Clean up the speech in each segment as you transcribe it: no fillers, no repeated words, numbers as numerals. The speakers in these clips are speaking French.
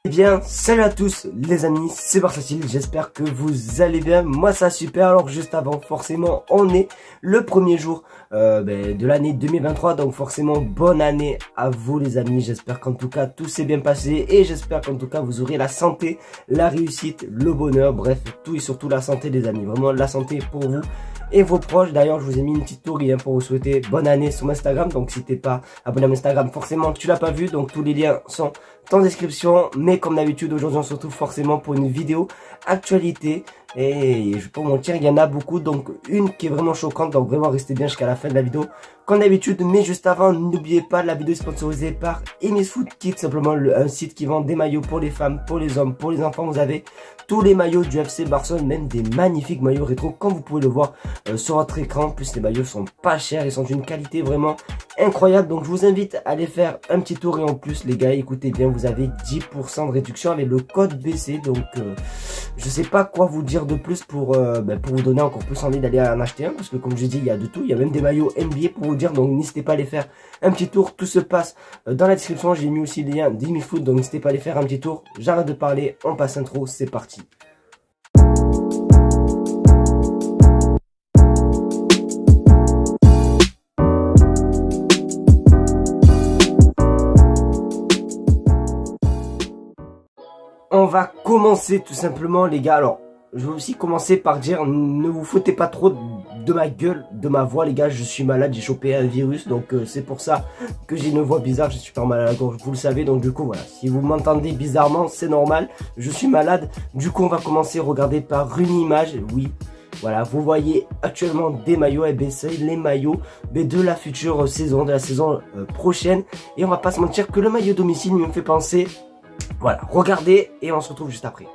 Eh bien, salut à tous les amis, c'est Barsatile, j'espère que vous allez bien, moi ça va super. Alors juste avant, forcément, on est le premier jour de l'année 2023, donc forcément, bonne année à vous les amis. J'espère qu'en tout cas, tout s'est bien passé et j'espère qu'en tout cas, vous aurez la santé, la réussite, le bonheur, bref, tout et surtout la santé les amis, vraiment la santé pour vous et vos proches. D'ailleurs, je vous ai mis une petite story pour vous souhaiter bonne année sur Instagram, donc si t'es pas abonné à mon Instagram, forcément, tu l'as pas vu, donc tous les liens sont en description. Mais comme d'habitude, aujourd'hui on se retrouve forcément pour une vidéo actualité et je vais pas vous mentir, il y en a beaucoup, donc une qui est vraiment choquante, donc vraiment restez bien jusqu'à la fin de la vidéo comme d'habitude. Mais juste avant, n'oubliez pas, la vidéo est sponsorisée par Emis Food Kit, simplement un site qui vend des maillots pour les femmes, pour les hommes, pour les enfants. Vous avez tous les maillots du FC Barcelone, même des magnifiques maillots rétro comme vous pouvez le voir sur votre écran. En plus les maillots sont pas chers, ils sont d'une qualité vraiment incroyable, donc je vous invite à aller faire un petit tour. Et en plus les gars, écoutez bien, vous avez 10% de réduction avec le code BC, donc je sais pas quoi vous dire de plus pour vous donner encore plus envie d'aller en acheter un, parce que comme je dis, il y a de tout, il y a même des maillots NBA pour vous dire, donc n'hésitez pas à aller faire un petit tour. Tout se passe dans la description, j'ai mis aussi le lien d'Emis Food, donc n'hésitez pas à aller faire un petit tour. J'arrête de parler, on passe intro, c'est parti. On va commencer tout simplement les gars. Alors je vais aussi commencer par dire, ne vous foutez pas trop de ma gueule, de ma voix les gars. Je suis malade, j'ai chopé un virus, donc c'est pour ça que j'ai une voix bizarre. J'ai super mal à la gorge, vous le savez, donc du coup voilà, si vous m'entendez bizarrement, c'est normal, je suis malade. Du coup on va commencer, regardez par une image. Oui, voilà, vous voyez actuellement des maillots, et c'est les maillots de la future saison, de la saison prochaine. Et on va pas se mentir que le maillot domicile me fait penser. Voilà, regardez et on se retrouve juste après.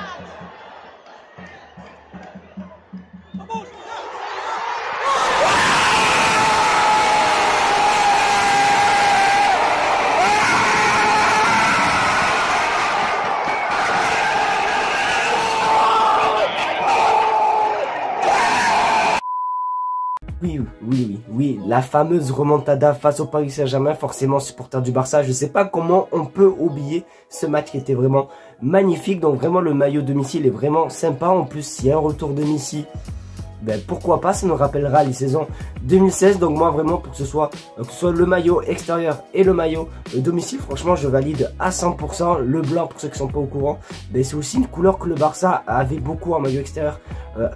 Oui, la fameuse remontada face au Paris Saint-Germain, forcément supporter du Barça. Je sais pas comment on peut oublier ce match qui était vraiment magnifique. Donc vraiment le maillot domicile est vraiment sympa. En plus, s'il y a un retour de Messi, pourquoi pas, ça nous rappellera les saisons 2016. Donc moi vraiment, pour que ce soit le maillot extérieur et le maillot domicile, franchement je valide à 100%. Le blanc, pour ceux qui sont pas au courant, c'est aussi une couleur que le Barça avait beaucoup en maillot extérieur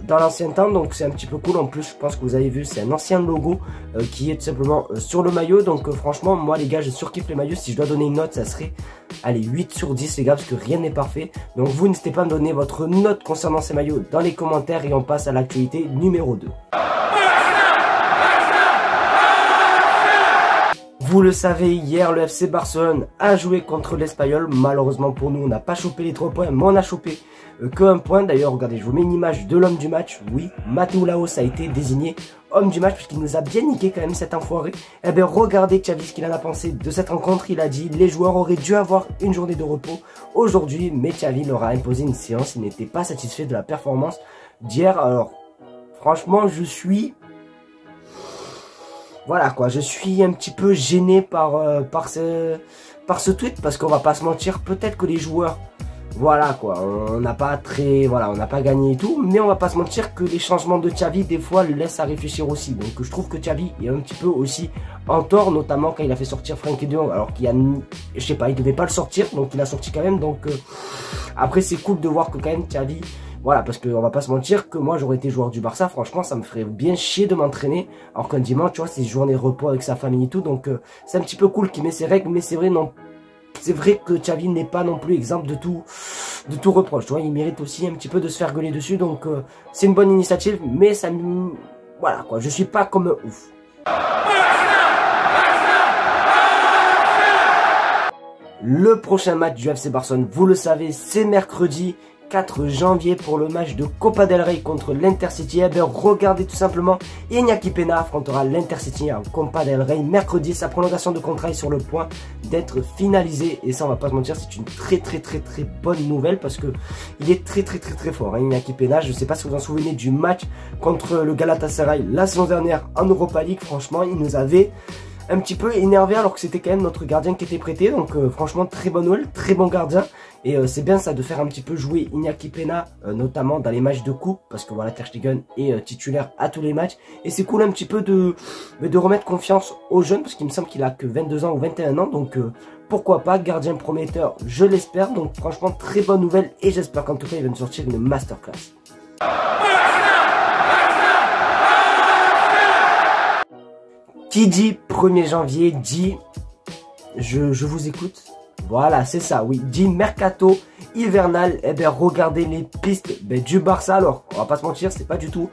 dans l'ancien temps, donc c'est un petit peu cool. En plus je pense que vous avez vu, c'est un ancien logo qui est tout simplement sur le maillot. Donc franchement moi les gars, je surkiffe les maillots. Si je dois donner une note, ça serait allez 8 sur 10 les gars, parce que rien n'est parfait. Donc vous n'hésitez pas à me donner votre note concernant ces maillots dans les commentaires et on passe à l'actualité numéro 2. Vous le savez, hier le FC Barcelone a joué contre l'Espagnol. Malheureusement pour nous, on n'a pas chopé les 3 points, mais on a chopé que 1 point. D'ailleurs, regardez, je vous mets une image de l'homme du match. Oui, Mateu Laos a été désigné homme du match puisqu'il nous a bien niqué quand même cet enfoiré. Eh bien, regardez Xavi ce qu'il en a pensé de cette rencontre. Il a dit les joueurs auraient dû avoir une journée de repos aujourd'hui, mais Xavi leur a imposé une séance. Il n'était pas satisfait de la performance d'hier. Alors, franchement, je suis... Voilà quoi, je suis un petit peu gêné par ce tweet, parce qu'on va pas se mentir, peut-être que les joueurs, voilà quoi, on n'a pas gagné et tout, mais on va pas se mentir que les changements de Xavi des fois le laissent à réfléchir aussi. Donc je trouve que Xavi est un petit peu aussi en tort, notamment quand il a fait sortir Frenkie de Jong, alors qu'il a, je sais pas, il devait pas le sortir, donc il a sorti quand même. Donc après c'est cool de voir que quand même Xavi, voilà, parce qu'on va pas se mentir que moi j'aurais été joueur du Barça, franchement ça me ferait bien chier de m'entraîner alors qu'un dimanche, tu vois, c'est journée repos avec sa famille et tout. Donc c'est un petit peu cool qu'il met ses règles, mais c'est vrai, non, c'est vrai que Xavi n'est pas non plus exemple de tout reproche, tu vois, il mérite aussi un petit peu de se faire gueuler dessus. Donc c'est une bonne initiative, mais ça, voilà quoi, je suis pas comme un ouf. Le prochain match du FC Barcelone, vous le savez, c'est mercredi 4 janvier pour le match de Copa del Rey contre l'Intercity. Eh bien, regardez tout simplement, Iñaki Peña affrontera l'Intercity en Copa del Rey mercredi. Sa prolongation de contrat est sur le point d'être finalisée. Et ça, on va pas se mentir, c'est une très bonne nouvelle parce que il est très fort. Hein, Iñaki Peña, je sais pas si vous vous en souvenez du match contre le Galatasaray la saison dernière en Europa League. Franchement, il nous avait un petit peu énervé alors que c'était quand même notre gardien qui était prêté. Donc franchement très bonne nouvelle, très bon gardien. Et c'est bien ça de faire un petit peu jouer Iñaki Peña, notamment dans les matchs de coupe, parce que voilà, Ter Stegen est titulaire à tous les matchs. Et c'est cool un petit peu de remettre confiance aux jeunes, parce qu'il me semble qu'il a que 22 ans ou 21 ans, donc pourquoi pas, gardien prometteur, je l'espère. Donc franchement, très bonne nouvelle, et j'espère qu'en tout cas, il va nous sortir une masterclass. Qui dit 1er janvier dit, je vous écoute. Voilà, c'est ça, oui, dit mercato hivernal. Eh bien, regardez les pistes du Barça. Alors, on va pas se mentir, c'est pas du tout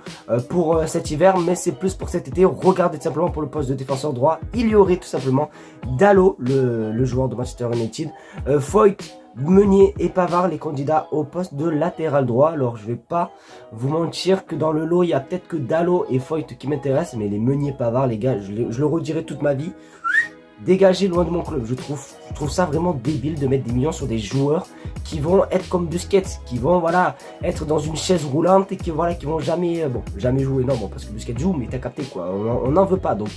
pour cet hiver, mais c'est plus pour cet été. Regardez tout simplement pour le poste de défenseur droit. Il y aurait tout simplement Dalot, le joueur de Manchester United, Foyt, Meunier et Pavard, les candidats au poste de latéral droit. Alors, je vais pas vous mentir que dans le lot, il y a peut-être que Dalot et Foyt qui m'intéressent, mais les Meunier, Pavard, les gars, je le redirai toute ma vie. Dégagez loin de mon club. Je trouve ça vraiment débile de mettre des millions sur des joueurs qui vont être comme Busquets, qui vont voilà être dans une chaise roulante et qui voilà qui vont jamais jamais jouer. Non, bon, parce que Busquets joue, mais t'as capté quoi, on n'en veut pas. Donc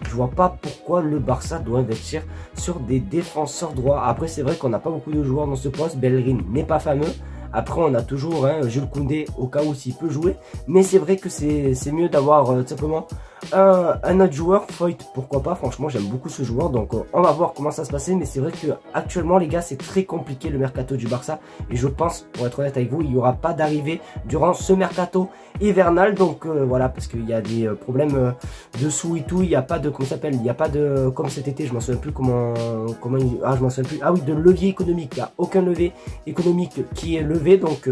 je vois pas pourquoi le Barça doit investir sur des défenseurs droits. Après, c'est vrai qu'on n'a pas beaucoup de joueurs dans ce poste. Bellerin n'est pas fameux. Après, on a toujours Jules Koundé au cas où s'il peut jouer. Mais c'est vrai que c'est mieux d'avoir tout simplement un autre joueur. Foyt, pourquoi pas. Franchement, j'aime beaucoup ce joueur. Donc, on va voir comment ça se passer. Mais c'est vrai que actuellement, les gars, c'est très compliqué le mercato du Barça. Et je pense, pour être honnête avec vous, il n'y aura pas d'arrivée durant ce mercato hivernal. Donc, voilà, parce qu'il y a des problèmes de sous et tout. Il n'y a pas de, comment ça s'appelle, il n'y a pas de, comme cet été, je m'en souviens plus comment je m'en souviens plus. Ah oui, de levier économique. Il n'y a aucun levier économique qui est levé. Donc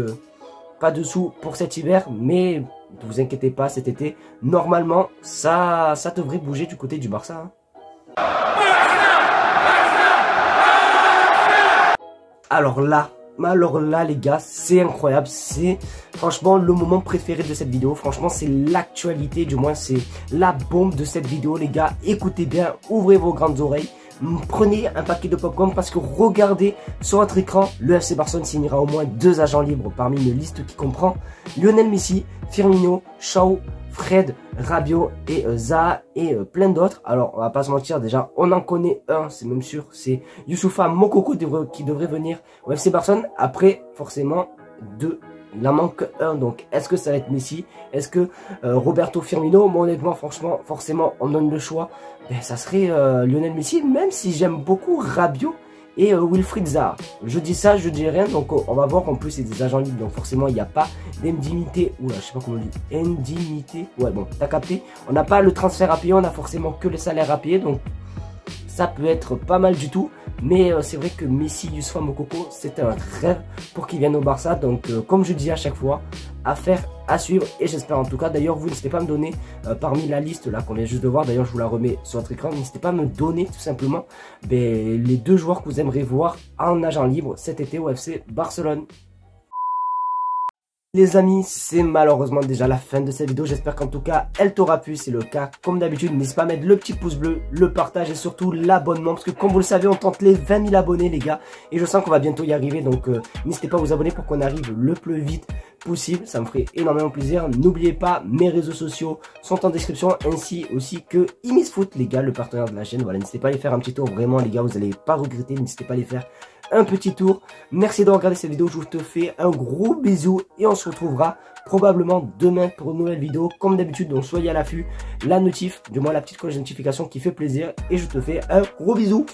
pas de sous pour cet hiver, mais ne vous inquiétez pas, cet été normalement ça devrait bouger du côté du Barça, hein. Alors là les gars, c'est incroyable, c'est franchement le moment préféré de cette vidéo. Franchement, c'est l'actualité, du moins c'est la bombe de cette vidéo, les gars. Écoutez bien, ouvrez vos grandes oreilles. Prenez un paquet de popcorn parce que regardez sur votre écran, le FC Barcelone signera au moins 2 agents libres parmi une liste qui comprend Lionel Messi, Firmino, Shaw, Fred, Rabiot et Zaha et plein d'autres. Alors on va pas se mentir, déjà on en connaît un, c'est même sûr, c'est Youssoupha Moukoko qui devrait venir au FC Barcelone. Après forcément 2. Il en manque un, donc est-ce que ça va être Messi? Est-ce que Roberto Firmino? Moi honnêtement, franchement, forcément, on donne le choix. Ben, ça serait Lionel Messi, même si j'aime beaucoup Rabiot et Wilfried Zaha. Je dis ça, je dis rien, donc on va voir. En plus, c'est des agents libres, donc forcément, il n'y a pas d'indemnité. Oula, je sais pas comment on dit. Indemnité. Ouais, bon, t'as capté. On n'a pas le transfert à payer, on a forcément que le salaire à payer, donc ça peut être pas mal du tout. Mais c'est vrai que Messi, Youssoupha Moukoko, c'est un rêve pour qu'il vienne au Barça. Donc comme je dis à chaque fois, affaire à suivre. Et j'espère en tout cas, d'ailleurs vous n'hésitez pas à me donner parmi la liste là qu'on vient juste de voir. D'ailleurs je vous la remets sur votre écran. N'hésitez pas à me donner tout simplement les 2 joueurs que vous aimeriez voir en agent libre cet été au FC Barcelone. Les amis, c'est malheureusement déjà la fin de cette vidéo. J'espère qu'en tout cas, elle t'aura plu. C'est le cas, comme d'habitude, n'hésite pas à mettre le petit pouce bleu, le partage et surtout l'abonnement. Parce que comme vous le savez, on tente les 20 000 abonnés, les gars. Et je sens qu'on va bientôt y arriver. Donc, n'hésitez pas à vous abonner pour qu'on arrive le plus vite possible. Ça me ferait énormément plaisir. N'oubliez pas, mes réseaux sociaux sont en description. Ainsi aussi que Imisfoot, les gars, le partenaire de la chaîne. Voilà, n'hésitez pas à les faire un petit tour. Vraiment, les gars, vous n'allez pas regretter. N'hésitez pas à les faire un petit tour. Merci de regarder cette vidéo, je vous te fais un gros bisou et on se retrouvera probablement demain pour une nouvelle vidéo comme d'habitude. Donc soyez à l'affût, la notif, du moins la petite cloche de notification qui fait plaisir, et je te fais un gros bisou.